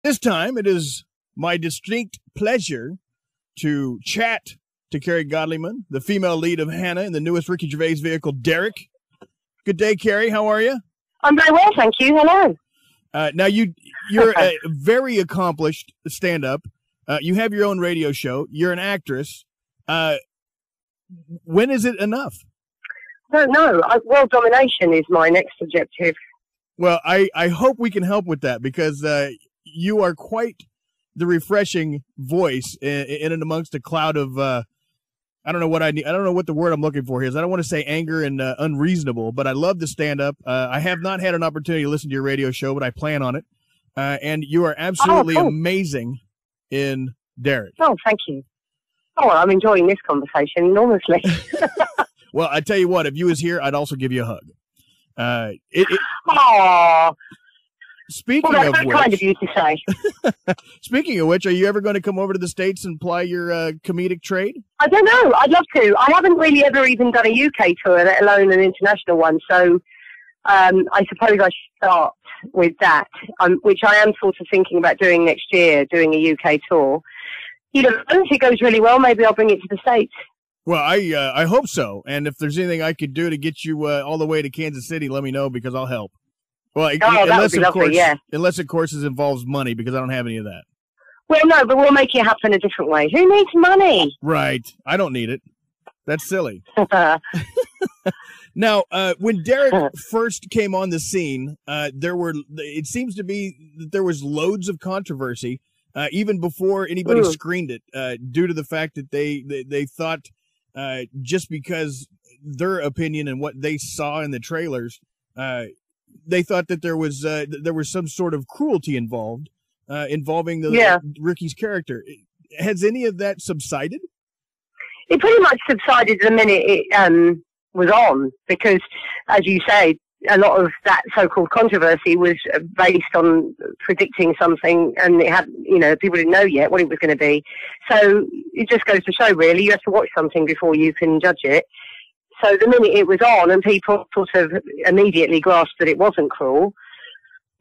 This time, it is my distinct pleasure to chat to Kerry Godliman, the female lead of Hannah in the newest Ricky Gervais vehicle, Derek. Good day, Kerry. How are you? I'm very well, thank you. Hello. Now, you're a very accomplished stand-up. You have your own radio show. You're an actress. When is it enough? I don't know. World domination is my next objective. Well, I hope we can help with that because you are quite the refreshing voice in and amongst a cloud of I don't know what I need. I don't know what the word I'm looking for here is. I don't want to say anger and unreasonable, but I love to stand up. I have not had an opportunity to listen to your radio show, but I plan on it. And you are absolutely amazing in Derek. Oh, thank you. Oh, well, I'm enjoying this conversation enormously. Well, I tell you what, if you was here, I'd also give you a hug. Aww. Speaking well, of that's which, kind of you to say. Speaking of which, are you ever going to come over to the States and ply your comedic trade? I don't know. I'd love to. I haven't really ever even done a UK tour, let alone an international one. So I suppose I should start with that, which I am sort of thinking about doing next year, doing a UK tour. You know, if it goes really well, maybe I'll bring it to the States. Well, I hope so. And if there's anything I could do to get you all the way to Kansas City, let me know because I'll help. Well, unless of course it involves money because I don't have any of that. Well, no, but we'll make it happen a different way. Who needs money? Right. I don't need it. That's silly. Now, when Derek first came on the scene, it seems to be that there was loads of controversy, even before anybody screened it, due to the fact that they thought just because their opinion and what they saw in the trailers, they thought that there was some sort of cruelty involved, involving Ricky's character. Has any of that subsided? It pretty much subsided the minute it was on, because, as you say, a lot of that so-called controversy was based on predicting something, and it had, people didn't know yet what it was going to be. So it just goes to show, really, you have to watch something before you can judge it. So the minute it was on and people sort of immediately grasped that it wasn't cruel,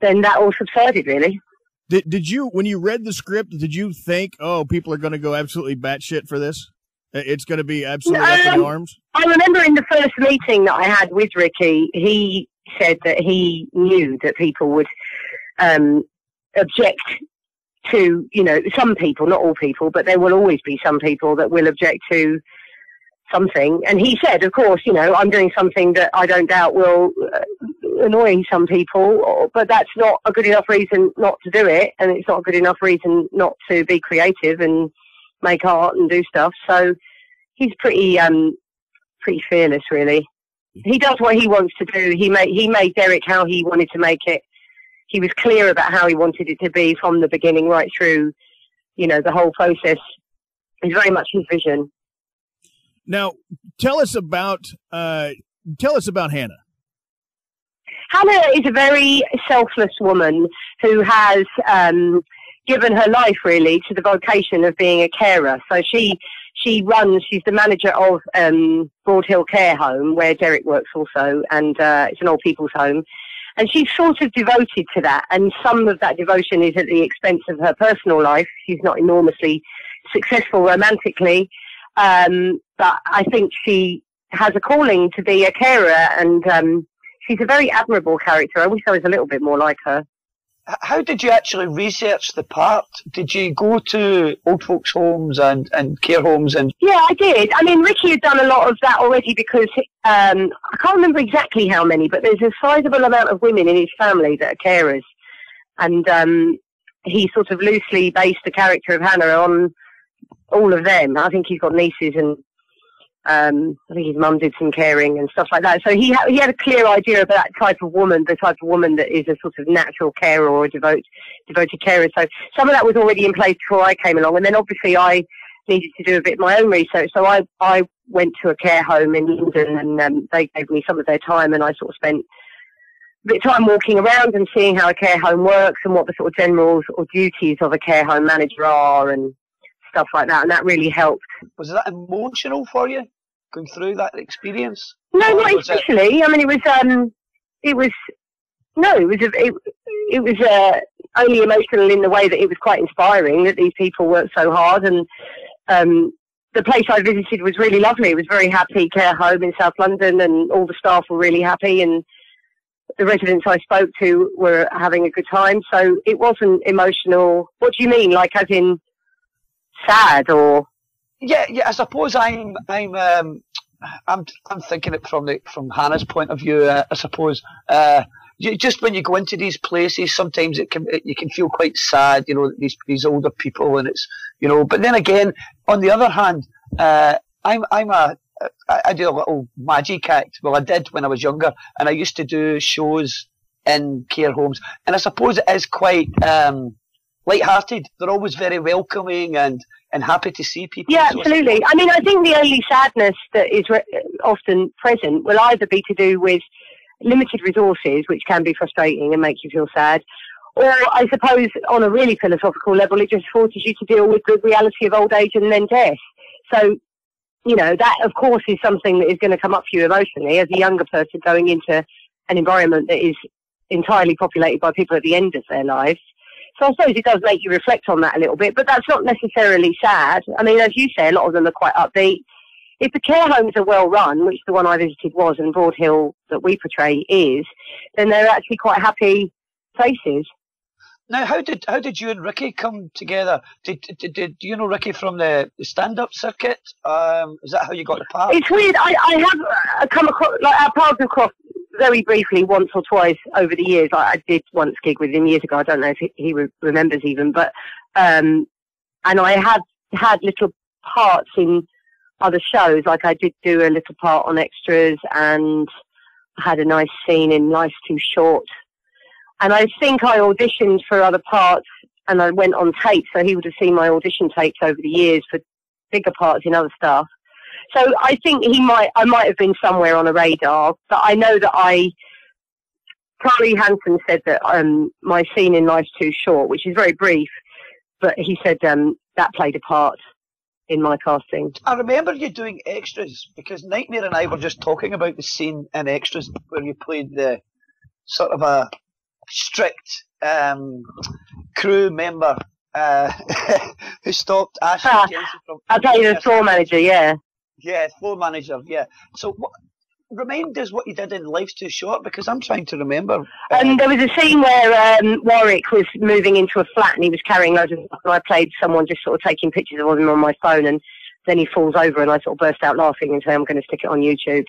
then that all subsided, really. Did you, when you read the script, did you think, oh, people are going to go absolutely batshit for this? It's going to be absolutely up in arms? I remember in the first meeting that I had with Ricky, he said that he knew that people would object to, some people, not all people, but there will always be some people that will object to something. And he said, of course, I'm doing something that I don't doubt will annoy some people, but that's not a good enough reason not to do it, and it's not a good enough reason not to be creative and make art and do stuff. So he's pretty fearless, really. He does what he wants to do. He made Derek how he wanted to make it. He was clear about how he wanted it to be from the beginning right through, the whole process. It's very much his vision. Now, tell us about Hannah. Hannah is a very selfless woman who has given her life, really, to the vocation of being a carer. So she's the manager of Broad Hill Care Home, where Derek works also, and it's an old people's home. And she's sort of devoted to that, and some of that devotion is at the expense of her personal life. She's not enormously successful romantically, but I think she has a calling to be a carer, and she's a very admirable character. I wish I was a little bit more like her. How did you actually research the part? Did you go to old folks' homes and care homes? Yeah, I did. I mean, Ricky had done a lot of that already because I can't remember exactly how many, but there's a sizable amount of women in his family that are carers. And he sort of loosely based the character of Hannah on all of them. I think he's got nieces, and I think his mum did some caring and stuff like that. So he had a clear idea of that type of woman, the type of woman that is a sort of natural carer or a devoted carer. So some of that was already in place before I came along. And then obviously I needed to do a bit of my own research. So I went to a care home in London, and they gave me some of their time, and I sort of spent a bit of time walking around and seeing how a care home works and what the sort of general sort of duties of a care home manager are and stuff like that. And that really helped. Was that emotional for you, going through that experience? No, not especially. I mean, it was No, it was only emotional in the way that it was quite inspiring that these people worked so hard, and the place I visited was really lovely. It was a very happy care home in South London, and all the staff were really happy, and the residents I spoke to were having a good time. So it wasn't emotional. What do you mean, like as in sad or? Yeah. I suppose I'm thinking it from Hannah's point of view. I suppose just when you go into these places, sometimes you can feel quite sad. You know, these older people, and it's, you know. But then again, on the other hand, I do a little magic act. Well, I did when I was younger, and I used to do shows in care homes, and I suppose it is quite light-hearted. They're always very welcoming and happy to see people. Yeah, absolutely. I mean, I think the only sadness that is often present will either be to do with limited resources, which can be frustrating and make you feel sad, or I suppose on a really philosophical level, it just forces you to deal with the reality of old age and then death. So, you know, that of course is something that is going to come up for you emotionally as a younger person going into an environment that is entirely populated by people at the end of their lives. So I suppose it does make you reflect on that a little bit, but that's not necessarily sad. I mean, as you say, a lot of them are quite upbeat. If the care homes are well run, which the one I visited was, and Broad Hill that we portray is, then they're actually quite happy places. Now, how did you and Ricky come together? Did you know Ricky from the stand-up circuit? Is that how you got the part? It's weird. I have come across, like, our paths have crossed very briefly once or twice over the years. I did once gig with him years ago. I don't know if he remembers even, but and I have had little parts in other shows. Like I did do a little part on Extras, and I had a nice scene in Life's Too Short. And I think I auditioned for other parts, and I went on tape, so he would have seen my audition tapes over the years for bigger parts in other stuff. So I think I might have been somewhere on a radar, but I know that Carly Hansen said that my scene in Life's Too Short, which is very brief, but he said that played a part in my casting. I remember you doing Extras, because Nightmare and I were just talking about the scene in Extras where you played the sort of a strict crew member who stopped Ashley Jensen from... I'll tell you, the floor manager, yeah. Yeah, floor manager, yeah. So remind us what you did in Life's Too Short, because I'm trying to remember. There was a scene where Warwick was moving into a flat and he was carrying loads of stuff, and I played someone just sort of taking pictures of him on my phone, and then he falls over and I sort of burst out laughing and say, I'm going to stick it on YouTube.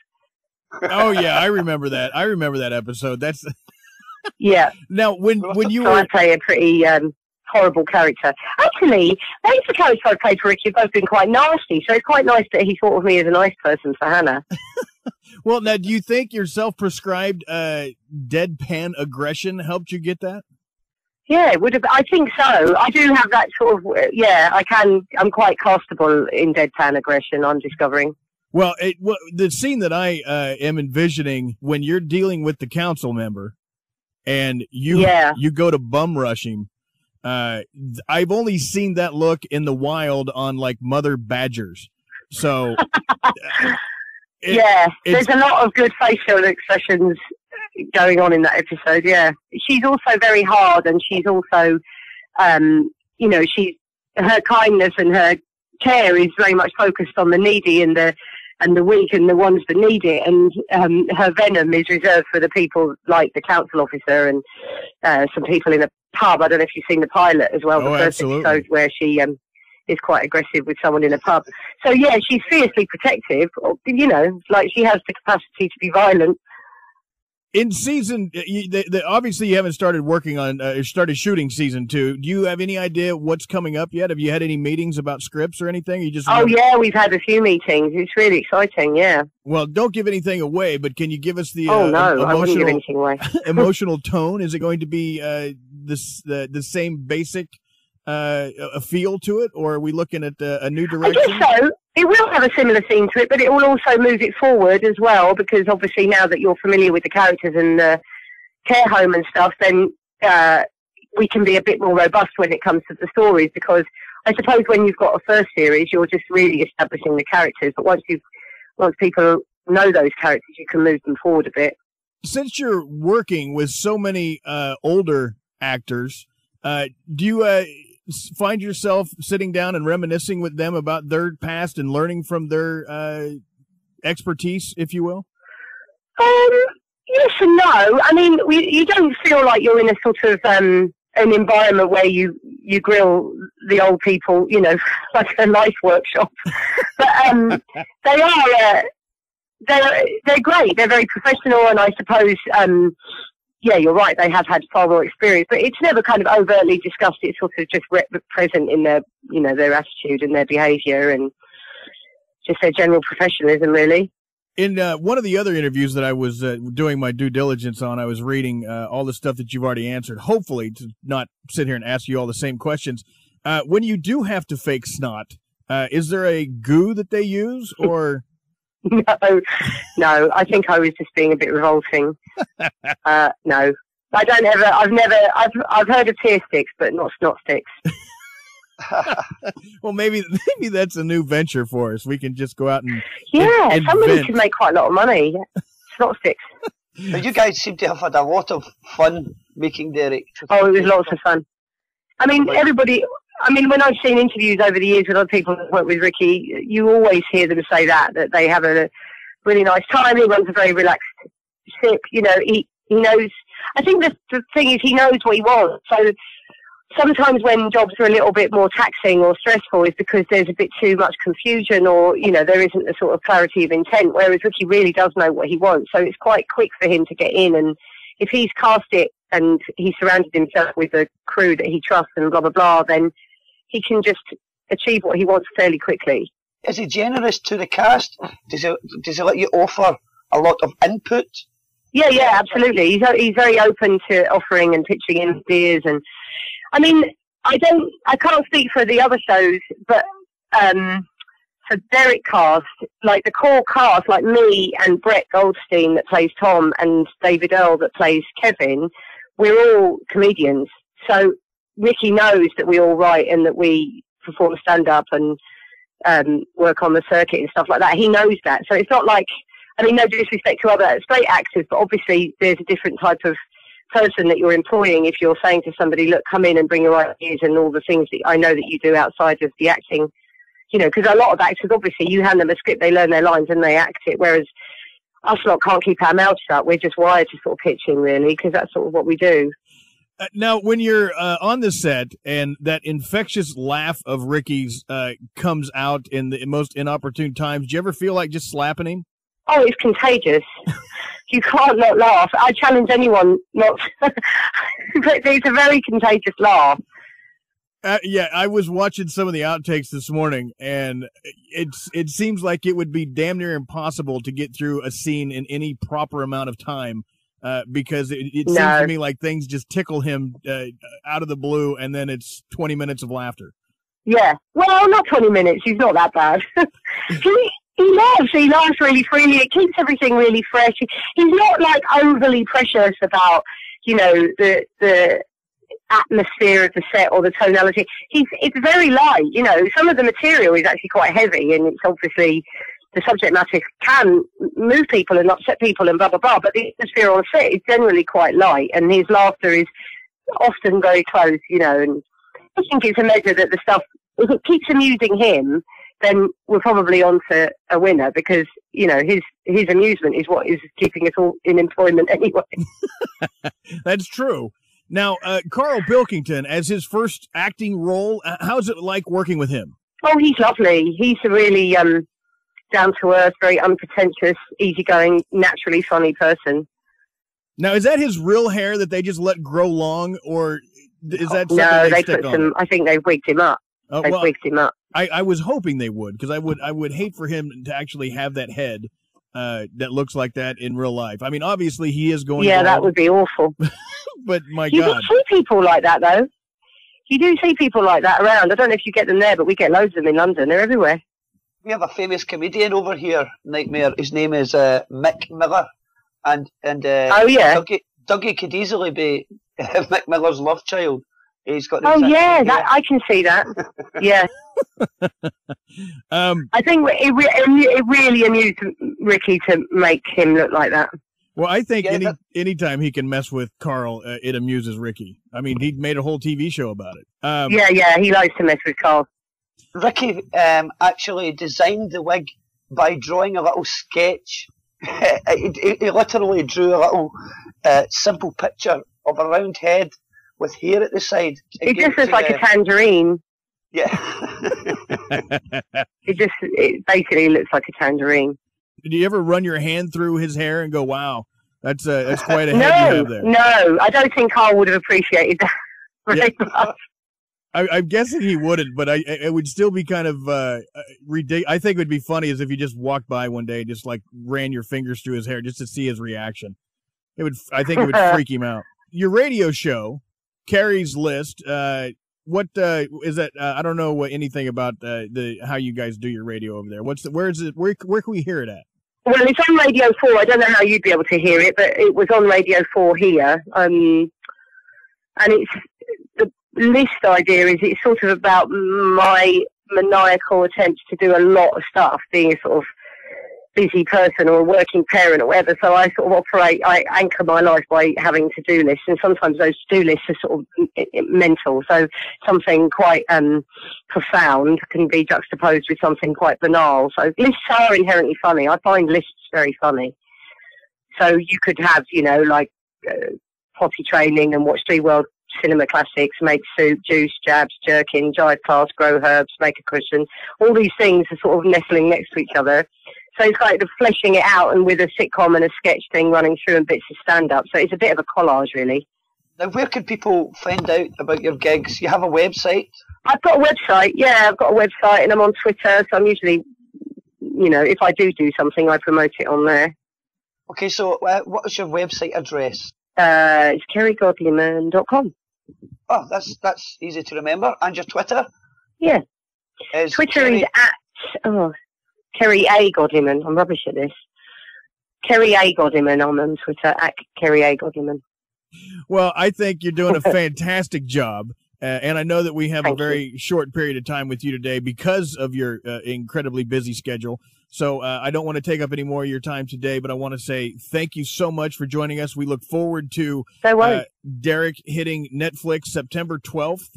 Oh, yeah, I remember that. I remember that episode. That's... Yeah. Now, when you so were... I play a pretty horrible character. Actually, most of the characters I've played for Ricky have both been quite nasty, so it's quite nice that he thought of me as a nice person for Hannah. Well, now, do you think your self-prescribed deadpan aggression helped you get that? Yeah, it would have. I think so. I do have that sort of, yeah, I'm quite castable in deadpan aggression, I'm discovering. Well, the scene that I am envisioning when you're dealing with the council member and you go to bum rush him, I've only seen that look in the wild on like mother badgers. So there's a lot of good facial expressions going on in that episode. Yeah, she's also very hard, and she's also, you know, her kindness and her care is very much focused on the needy and the weak and the ones that need it, and her venom is reserved for the people like the council officer and some people in a pub. I don't know if you've seen the pilot as well, the first episode where she is quite aggressive with someone in a pub. So yeah, she's fiercely protective, you know, like she has the capacity to be violent. In season, obviously you haven't started working on, started shooting season 2. Do you have any idea what's coming up yet? Have you had any meetings about scripts or anything? You just yeah, we've had a few meetings. It's really exciting, yeah. Well, don't give anything away, but can you give us the I wouldn't give anything away. emotional tone? Is it going to be the same basic feel to it, or are we looking at a new direction? I guess so. It will have a similar theme to it, but it will also move it forward as well, because obviously now that you're familiar with the characters and the care home and stuff, then we can be a bit more robust when it comes to the stories, because I suppose when you've got a first series, you're just really establishing the characters, but once people know those characters, you can move them forward a bit. since you're working with so many older actors, do you find yourself sitting down and reminiscing with them about their past and learning from their expertise, if you will? Yes and no. I mean, you don't feel like you're in a sort of an environment where you grill the old people, you know, like a life workshop. But they are they're great. They're very professional, and I suppose yeah, you're right. They have had far more experience, but it's never kind of overtly discussed. It's sort of just present in their, you know, their attitude and their behaviour and just their general professionalism, really. In one of the other interviews that I was doing my due diligence on, I was reading all the stuff that you've already answered, hopefully to not sit here and ask you all the same questions. When you do have to fake snot, is there a goo that they use, or? No, I think I was just being a bit revolting. No, I don't ever, I've heard of tear sticks, but not snot sticks. Well, maybe that's a new venture for us. We can just go out and somebody could make quite a lot of money. Snot sticks. But you guys seem to have had a lot of fun making their. Oh, it was lots of fun. I mean, everybody. I mean, when I've seen interviews over the years with other people that work with Ricky, you always hear them say that they have a really nice time. He runs a very relaxed ship. You know, he knows. I think the thing is, he knows what he wants. So sometimes when jobs are a little bit more taxing or stressful is because there's a bit too much confusion, or, you know, there isn't a sort of clarity of intent, whereas Ricky really does know what he wants. So it's quite quick for him to get in, and if he's cast it and he surrounded himself with a crew that he trusts and blah, blah, blah, then he can just achieve what he wants fairly quickly. Is he generous to the cast? Does he let you offer a lot of input? Yeah, absolutely. He's very open to offering and pitching in ideas, and I mean, I can't speak for the other shows, but for Derek cast, like the core cast, like me and Brett Goldstein that plays Tom and David Earl that plays Kevin, we're all comedians. So Ricky knows that we all write and that we perform stand-up and work on the circuit and stuff like that. He knows that. So it's not like, I mean, no disrespect to other straight actors, but obviously there's a different type of person that you're employing if you're saying to somebody, look, come in and bring your ideas and all the things that I know that you do outside of the acting, you know, because a lot of actors, obviously, you hand them a script, they learn their lines and they act it, whereas us lot can't keep our mouths shut. We're just wired to sort of pitch in, really, because that's sort of what we do. Now, when you're on the set and that infectious laugh of Ricky's comes out in the most inopportune times, do you ever feel like just slapping him? Oh, it's contagious. You can't not laugh. I challenge anyone not to. But it's a very contagious laugh. Yeah, I was watching some of the outtakes this morning, and it seems like it would be damn near impossible to get through a scene in any proper amount of time, because it seems to me like things just tickle him out of the blue, and then it's 20 minutes of laughter. Yeah. Well, not 20 minutes. He's not that bad. He laughs really freely. It keeps everything really fresh. He's not like overly precious about, you know, the atmosphere of the set or the tonality. It's very light, you know. Some of the material is actually quite heavy, and it's obviously the subject matter can move people and upset people and blah, blah, blah, but the atmosphere on set is generally quite light, and his laughter is often very close, you know, and I think it's a measure that the stuff, if it keeps amusing him, then we're probably on to a winner, because, you know, his amusement is what is keeping us all in employment anyway. That's true. Now, Karl Pilkington, as his first acting role, how's it like working with him? Oh, he's lovely. He's a really down-to-earth, very unpretentious, easygoing, naturally funny person. Now, is that his real hair that they just let grow long, or is that something they put some? I think they've wigged him up. They've wigged him up. I was hoping they would, because I would hate for him to actually have that head that looks like that in real life. I mean, obviously he is going. Yeah, that would be awful. But my God, you do see people like that, though. You do see people like that around. I don't know if you get them there, but we get loads of them in London. They're everywhere. We have a famous comedian over here, Nightmare. His name is Mick Miller, and oh yeah, Dougie could easily be Mick Miller's love child. He's got. Oh yeah, I can see that. Yeah. I think it really amused Ricky to make him look like that. Well, I think anytime he can mess with Karl, it amuses Ricky. I mean, he made a whole TV show about it. Yeah, he likes to mess with Karl. Ricky actually designed the wig by drawing a little sketch. He literally drew a little simple picture of a round head with hair at the side. It just looks like a tangerine. Yeah. It basically looks like a tangerine. Did you ever run your hand through his hair and go, "Wow, that's quite a head you have there"? No, I don't think Karl would have appreciated that very much. I'm guessing he wouldn't, but it would still be kind of ridiculous. I think it would be funny as if you just walked by one day and just like ran your fingers through his hair just to see his reaction. I think it would freak him out. Your radio show, Kerry's List. What is that? I don't know anything about how you guys do your radio over there. Where is it? Where can we hear it at? Well, it's on Radio 4. I don't know how you'd be able to hear it, but it was on Radio 4 here. And it's the list idea is it's sort of about my maniacal attempts to do a lot of stuff, being a sort of busy person or a working parent or whatever. So I sort of I anchor my life by having to-do lists, and sometimes those to-do lists are sort of mental. So something quite profound can be juxtaposed with something quite banal. So lists are inherently funny. I find lists very funny. So you could have, like potty training and watch 3 world cinema classics, make soup, juice, jabs, jerkin, jive class, grow herbs, make a cushion. All these things are sort of nestling next to each other. So it's kind of fleshing it out, and with a sitcom and a sketch thing running through and bits of stand-up. So it's a bit of a collage, really. Now, where can people find out about your gigs? You have a website? I've got a website, yeah. I've got a website, and I'm on Twitter. So I'm usually, if I do something, I promote it on there. Okay, so what is your website address? It's kerrygodliman.com. Oh, that's easy to remember. And your Twitter? Yeah. Twitter is at... Kerry A. Godliman. I'm rubbish at this. Kerry A. Godliman. I'm on Twitter at Kerry A. Godliman. Well, I think you're doing a fantastic job. And I know that we have a very short period of time with you today because of your incredibly busy schedule. So I don't want to take up any more of your time today, but I want to say thank you so much for joining us. We look forward to Derek hitting Netflix September 12th.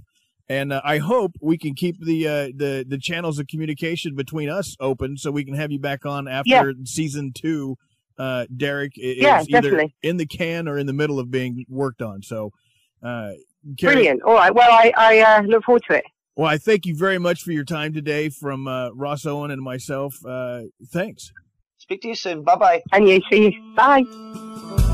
And I hope we can keep the channels of communication between us open so we can have you back on after season 2. Derek is either in the can or in the middle of being worked on. So, brilliant. All right. Well, I look forward to it. Well, I thank you very much for your time today from Ross Owen and myself. Thanks. Speak to you soon. Bye-bye. And you. See you. Bye.